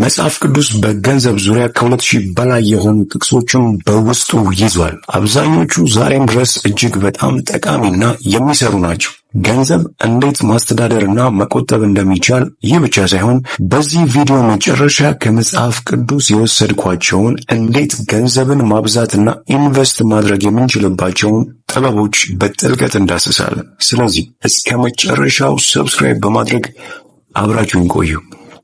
መጽሐፍ ቅዱስ በገንዘብ ዙሪያ ከ2000 በላይ የሆኑ ጥቅሶችን በውስጡ ይዟል። አብዛኞቹ ዛሬም ድረስ እጅግ በጣም ጠቃሚና የሚሰሩ ናቸው። ገንዘብ እንዴት ማስተዳደርና መቆጠብ እንደሚቻል ይህ ብቻ ሳይሆን በዚህ ቪዲዮ መጨረሻ ከመጽሐፍ ቅዱስ የወሰድኳቸውን እንዴት ገንዘብን ማብዛትና ኢንቨስት ማድረግ የምንችልባቸውን ጥበቦች በጥልቀት እንዳስሳለን። ስለዚህ እስከ መጨረሻው ሰብስክራይብ በማድረግ አብራችሁን ቆዩ።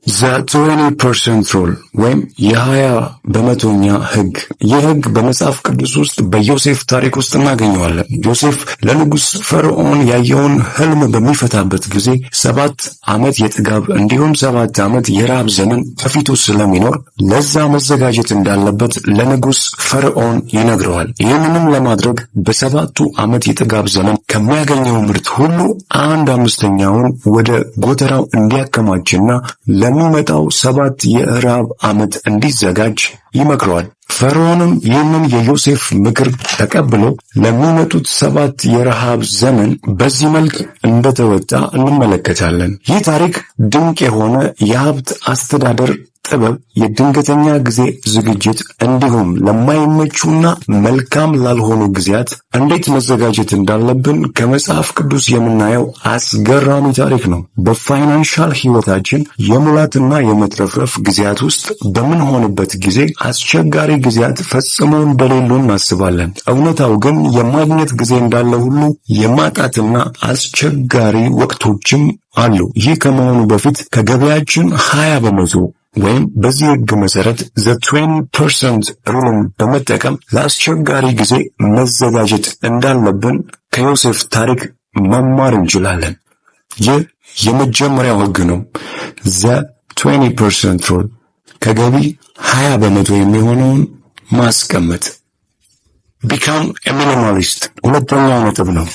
The 20% rule ወይም የ20% ህግ። ይህ ህግ በመጽሐፍ ቅዱስ ውስጥ በዮሴፍ ታሪክ ውስጥ እናገኘዋለን። ዮሴፍ ለንጉሥ ፈርዖን ያየውን ህልም በሚፈታበት ጊዜ 7 ዓመት የጥጋብ እንዲሁም 7 ዓመት የረሃብ ዘመን ከፊቱ ስለሚኖር ለዛ መዘጋጀት እንዳለበት ለንጉሥ ፈርዖን ይነግረዋል። ይህንንም ለማድረግ በ7ቱ ዓመት የጥጋብ ዘመን ከሚያገኘው ምርት ሁሉ 1/5ኛውን ወደ ጎተራው እንዲያከማችና ለሚመጣው 7 የረሃብ ዓመት እንዲዘጋጅ ይመክረዋል። ፈርዖንም ይህንን የዮሴፍ ምክር ተቀብሎ ለሚመጡት 7 የረሃብ ዘመን በዚህ መልክ እንደተወጣ እንመለከታለን። ይህ ታሪክ ድንቅ የሆነ የሀብት አስተዳደር ጥበብ፣ የድንገተኛ ጊዜ ዝግጅት እንዲሁም ለማይመቹና መልካም ላልሆኑ ጊዜያት እንዴት መዘጋጀት እንዳለብን ከመጽሐፍ ቅዱስ የምናየው አስገራሚ ታሪክ ነው። በፋይናንሻል ህይወታችን የሙላትና የመትረፍረፍ ጊዜያት ውስጥ በምንሆንበት ጊዜ አስቸጋሪ ጊዜያት ፈጽሞ እንደሌሉ እናስባለን። እውነታው ግን የማግኘት ጊዜ እንዳለ ሁሉ የማጣትና አስቸጋሪ ወቅቶችም አሉ። ይህ ከመሆኑ በፊት ከገበያችን 20% ወይም በዚህ ህግ መሰረት the 20% ሩልን በመጠቀም ለአስቸጋሪ ጊዜ መዘጋጀት እንዳለብን ከዮሴፍ ታሪክ መማር እንችላለን። ይህ የመጀመሪያው ህግ ነው። the 20% rule ከገቢ 20% የሚሆነውን ማስቀመጥ። become a minimalist ሁለተኛው ነጥብ ነው።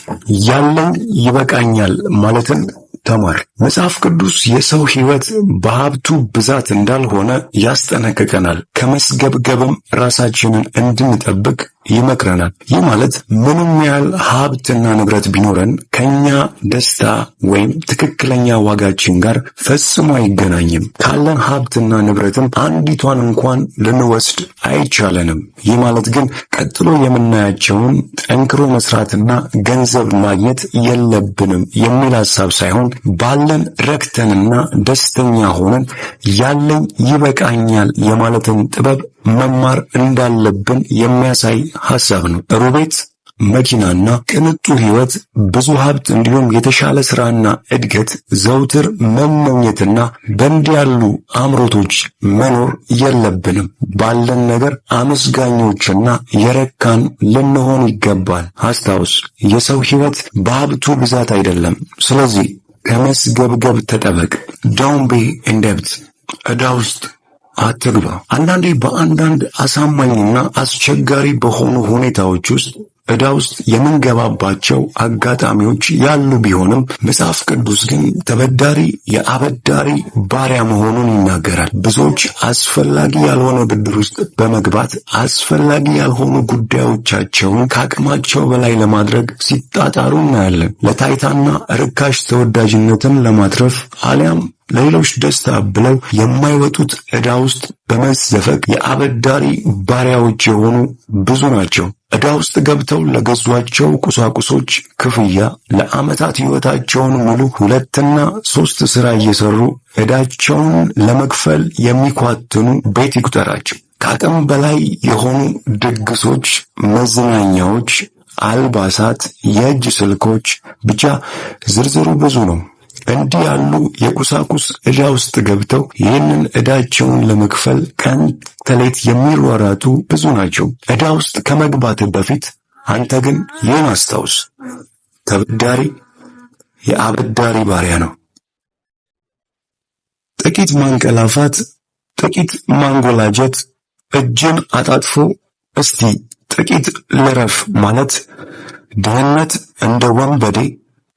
ያለኝ ይበቃኛል ማለትን ተማር። መጽሐፍ ቅዱስ የሰው ህይወት በሀብቱ ብዛት እንዳልሆነ ያስጠነቅቀናል። ከመስገብገብም ራሳችንን እንድንጠብቅ ይመክረናል። ይህ ማለት ምንም ያህል ሀብትና ንብረት ቢኖረን ከኛ ደስታ ወይም ትክክለኛ ዋጋችን ጋር ፈጽሞ አይገናኝም። ካለን ሀብትና ንብረትም አንዲቷን እንኳን ልንወስድ አይቻለንም። ይህ ማለት ግን ቀጥሎ የምናያቸውን ጠንክሮ መስራትና ገንዘብ ማግኘት የለብንም የሚል ሐሳብ ሳይሆን ባለን ረክተንና ደስተኛ ሆነን ያለኝ ይበቃኛል የማለትን ጥበብ መማር እንዳለብን የሚያሳይ ሐሳብ ነው። ጥሩ ቤት፣ መኪናና ቅንጡ ህይወት፣ ብዙ ሀብት እንዲሁም የተሻለ ስራና እድገት ዘውትር መመኘትና በእንዲህ ያሉ አምሮቶች መኖር የለብንም። ባለን ነገር አመስጋኞችና የረካን ልንሆን ይገባል። አስታውስ፣ የሰው ህይወት በሀብቱ ብዛት አይደለም። ስለዚህ ከመስገብገብ ተጠበቅ። ዶንት ቢ ኢን ዴብት ዕዳ ውስጥ አትግባ። አንዳንዴ በአንዳንድ አሳማኝና አስቸጋሪ በሆኑ ሁኔታዎች ውስጥ ዕዳ ውስጥ የምንገባባቸው አጋጣሚዎች ያሉ ቢሆንም መጽሐፍ ቅዱስ ግን ተበዳሪ የአበዳሪ ባሪያ መሆኑን ይናገራል። ብዙዎች አስፈላጊ ያልሆነ ብድር ውስጥ በመግባት አስፈላጊ ያልሆኑ ጉዳዮቻቸውን ከአቅማቸው በላይ ለማድረግ ሲጣጣሩ እናያለን። ለታይታና ርካሽ ተወዳጅነትን ለማትረፍ አሊያም ለሌሎች ደስታ ብለው የማይወጡት ዕዳ ውስጥ በመዘፈቅ የአበዳሪ ባሪያዎች የሆኑ ብዙ ናቸው። ዕዳ ውስጥ ገብተው ለገዟቸው ቁሳቁሶች ክፍያ ለዓመታት ሕይወታቸውን ሙሉ 2 እና 3 ሥራ እየሰሩ ዕዳቸውን ለመክፈል የሚኳትኑ ቤት ይቁጠራቸው። ከአቅም በላይ የሆኑ ድግሶች፣ መዝናኛዎች፣ አልባሳት፣ የእጅ ስልኮች፣ ብቻ ዝርዝሩ ብዙ ነው። እንዲህ ያሉ የቁሳቁስ ዕዳ ውስጥ ገብተው ይህንን ዕዳቸውን ለመክፈል ቀን ተሌት የሚሯሯጡ ብዙ ናቸው። ዕዳ ውስጥ ከመግባት በፊት አንተ ግን ይህን አስታውስ፣ ተበዳሪ የአበዳሪ ባሪያ ነው። ጥቂት ማንቀላፋት፣ ጥቂት ማንጎላጀት፣ እጅን አጣጥፎ እስቲ ጥቂት ልረፍ ማለት ድህነት እንደ ወንበዴ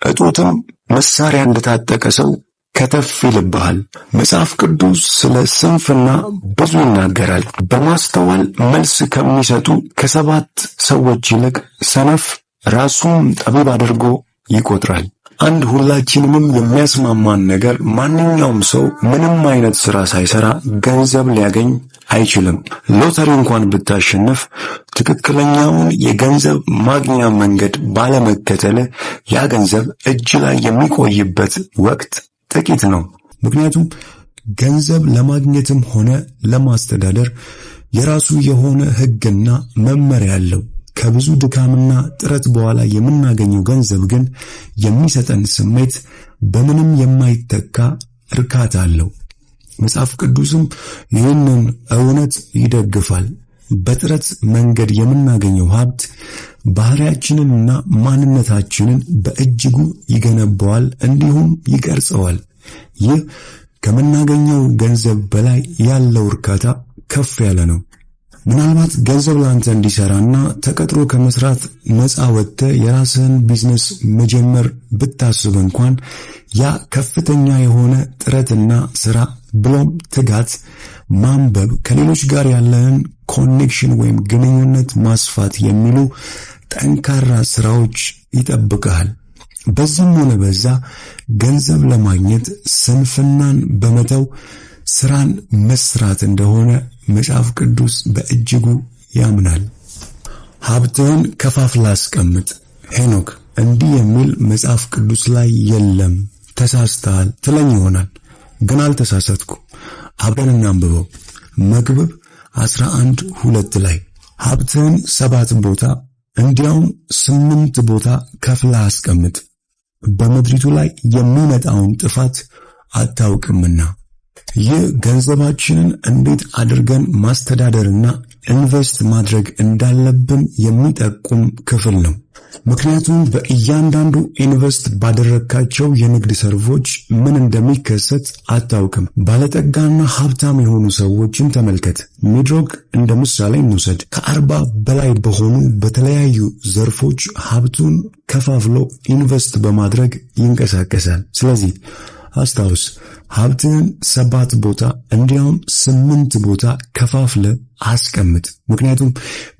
እጦትም መሳሪያ እንደታጠቀ ሰው ከተፍ ይልብሃል። መጽሐፍ ቅዱስ ስለ ስንፍና ብዙ ይናገራል። በማስተዋል መልስ ከሚሰጡ ከ7 ሰዎች ይልቅ ሰነፍ ራሱን ጠቢብ አድርጎ ይቆጥራል። አንድ ሁላችንንም የሚያስማማን ነገር ማንኛውም ሰው ምንም አይነት ስራ ሳይሰራ ገንዘብ ሊያገኝ አይችልም። ሎተሪ እንኳን ብታሸንፍ ትክክለኛውን የገንዘብ ማግኛ መንገድ ባለመከተል ያ ገንዘብ እጅ ላይ የሚቆይበት ወቅት ጥቂት ነው። ምክንያቱም ገንዘብ ለማግኘትም ሆነ ለማስተዳደር የራሱ የሆነ ሕግና መመሪያ አለው። ከብዙ ድካምና ጥረት በኋላ የምናገኘው ገንዘብ ግን የሚሰጠን ስሜት በምንም የማይተካ እርካታ አለው። መጽሐፍ ቅዱስም ይህንን እውነት ይደግፋል። በጥረት መንገድ የምናገኘው ሀብት ባህሪያችንንና ማንነታችንን በእጅጉ ይገነባዋል፣ እንዲሁም ይቀርጸዋል። ይህ ከምናገኘው ገንዘብ በላይ ያለው እርካታ ከፍ ያለ ነው። ምናልባት ገንዘብ ላንተ እንዲሰራና ተቀጥሮ ከመስራት ነፃ ወጥተህ የራስህን ቢዝነስ መጀመር ብታስብ እንኳን ያ ከፍተኛ የሆነ ጥረትና ስራ ብሎም ትጋት፣ ማንበብ፣ ከሌሎች ጋር ያለህን ኮኔክሽን ወይም ግንኙነት ማስፋት የሚሉ ጠንካራ ስራዎች ይጠብቃል። በዚህም ሆነ በዛ ገንዘብ ለማግኘት ስንፍናን በመተው ስራን መስራት እንደሆነ መጽሐፍ ቅዱስ በእጅጉ ያምናል። ሀብትህን ከፋፍለህ አስቀምጥ። ሄኖክ እንዲህ የሚል መጽሐፍ ቅዱስ ላይ የለም፣ ተሳስተሃል ትለኝ ይሆናል። ግን አልተሳሳትኩም። አብረን እናንብበው። መክብብ 11:2 ላይ ሀብትህን 7 ቦታ እንዲያውም 8 ቦታ ከፍለህ አስቀምጥ፣ በምድሪቱ ላይ የሚመጣውን ጥፋት አታውቅምና። ይህ ገንዘባችንን እንዴት አድርገን ማስተዳደርና ኢንቨስት ማድረግ እንዳለብን የሚጠቁም ክፍል ነው። ምክንያቱም በእያንዳንዱ ኢንቨስት ባደረግካቸው የንግድ ዘርፎች ምን እንደሚከሰት አታውቅም። ባለጠጋና ሀብታም የሆኑ ሰዎችን ተመልከት። ሚድሮክ እንደ ምሳሌ እንውሰድ። ከ40 በላይ በሆኑ በተለያዩ ዘርፎች ሀብቱን ከፋፍሎ ኢንቨስት በማድረግ ይንቀሳቀሳል። ስለዚህ አስታውስ፣ ሀብትህን 7 ቦታ እንዲያውም 8 ቦታ ከፋፍለ አስቀምጥ። ምክንያቱም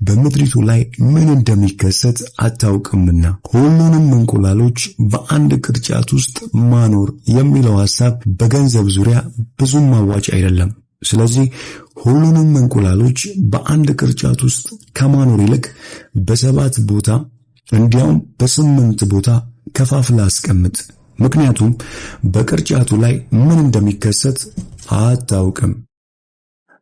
በምድሪቱ ላይ ምን እንደሚከሰት አታውቅምና። ሁሉንም እንቁላሎች በአንድ ቅርጫት ውስጥ ማኖር የሚለው ሐሳብ በገንዘብ ዙሪያ ብዙም አዋጭ አይደለም። ስለዚህ ሁሉንም እንቁላሎች በአንድ ቅርጫት ውስጥ ከማኖር ይልቅ በ7 ቦታ እንዲያውም በ8 ቦታ ከፋፍለ አስቀምጥ። ምክንያቱም በቅርጫቱ ላይ ምን እንደሚከሰት አታውቅም።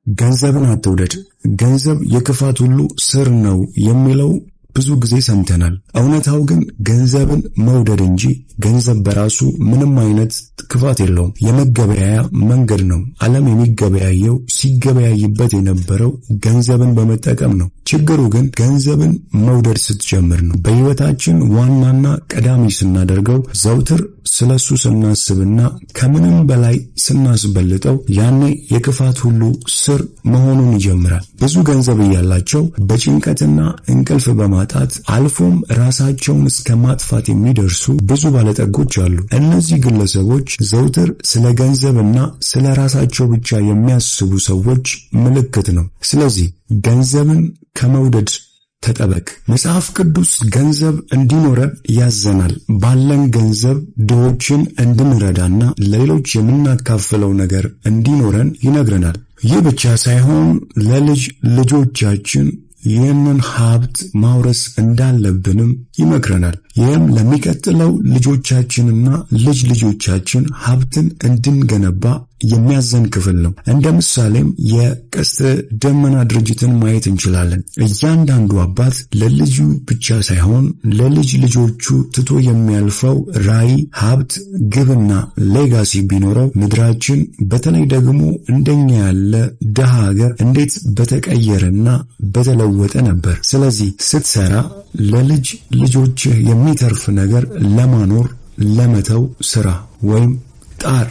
ገንዘብን አትውደድ፣ ገንዘብ የክፋት ሁሉ ስር ነው የሚለው ብዙ ጊዜ ሰምተናል። እውነታው ግን ገንዘብን መውደድ እንጂ ገንዘብ በራሱ ምንም አይነት ክፋት የለውም። የመገበያያ መንገድ ነው። ዓለም የሚገበያየው ሲገበያይበት የነበረው ገንዘብን በመጠቀም ነው። ችግሩ ግን ገንዘብን መውደድ ስትጀምር ነው። በሕይወታችን ዋናና ቀዳሚ ስናደርገው፣ ዘውትር ስለሱ ስናስብና ከምንም በላይ ስናስበልጠው፣ ያኔ የክፋት ሁሉ ስር መሆኑን ይጀምራል። ብዙ ገንዘብ እያላቸው በጭንቀትና እንቅልፍ በማጣት አልፎም ራሳቸውን እስከ ማጥፋት የሚደርሱ ብዙ ባለጠጎች አሉ። እነዚህ ግለሰቦች ዘውትር ስለ ገንዘብና ስለ ራሳቸው ብቻ የሚያስቡ ሰዎች ምልክት ነው። ስለዚህ ገንዘብን ከመውደድ ተጠበቅ። መጽሐፍ ቅዱስ ገንዘብ እንዲኖረን ያዘናል። ባለን ገንዘብ ድሆችን እንድንረዳና ለሌሎች የምናካፍለው ነገር እንዲኖረን ይነግረናል። ይህ ብቻ ሳይሆን ለልጅ ልጆቻችን ይህንን ሀብት ማውረስ እንዳለብንም ይመክረናል። ይህም ለሚቀጥለው ልጆቻችንና ልጅ ልጆቻችን ሀብትን እንድንገነባ የሚያዘን ክፍል ነው። እንደ ምሳሌም የቀስተ ደመና ድርጅትን ማየት እንችላለን። እያንዳንዱ አባት ለልጁ ብቻ ሳይሆን ለልጅ ልጆቹ ትቶ የሚያልፈው ራዕይ፣ ሀብት፣ ግብና ሌጋሲ ቢኖረው ምድራችን በተለይ ደግሞ እንደኛ ያለ ድሃ ሀገር እንዴት በተቀየረና በተለወጠ ነበር። ስለዚህ ስትሰራ ለልጅ ልጆችህ የሚተርፍ ነገር ለማኖር ለመተው ስራ ወይም ጣር።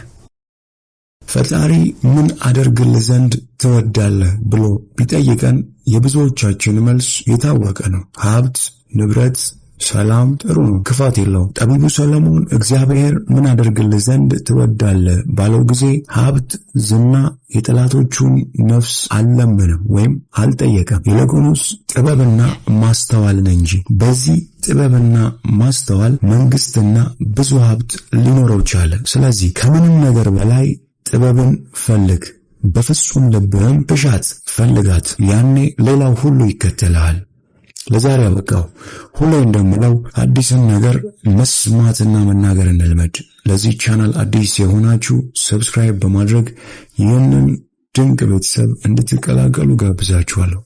ፈጣሪ ምን አደርግልህ ዘንድ ትወዳለህ ብሎ ቢጠይቀን የብዙዎቻችን መልስ የታወቀ ነው። ሀብት፣ ንብረት፣ ሰላም ጥሩ ነው፣ ክፋት የለውም። ጠቢቡ ሰለሞን እግዚአብሔር ምን አደርግልህ ዘንድ ትወዳለህ ባለው ጊዜ ሀብት፣ ዝና፣ የጠላቶቹን ነፍስ አልለመንም ወይም አልጠየቀም። ይልቁንስ ጥበብና ማስተዋልን እንጂ። በዚህ ጥበብና ማስተዋል መንግስትና ብዙ ሀብት ሊኖረው ቻለ። ስለዚህ ከምንም ነገር በላይ ጥበብን ፈልግ፣ በፍጹም ልብህም እሻት፣ ፈልጋት። ያኔ ሌላው ሁሉ ይከተልሃል። ለዛሬ አበቃው። ሁሌ እንደምለው አዲስን ነገር መስማትና መናገር እንልመድ። ለዚህ ቻናል አዲስ የሆናችሁ ሰብስክራይብ በማድረግ ይህንን ድንቅ ቤተሰብ እንድትቀላቀሉ ጋብዛችኋለሁ።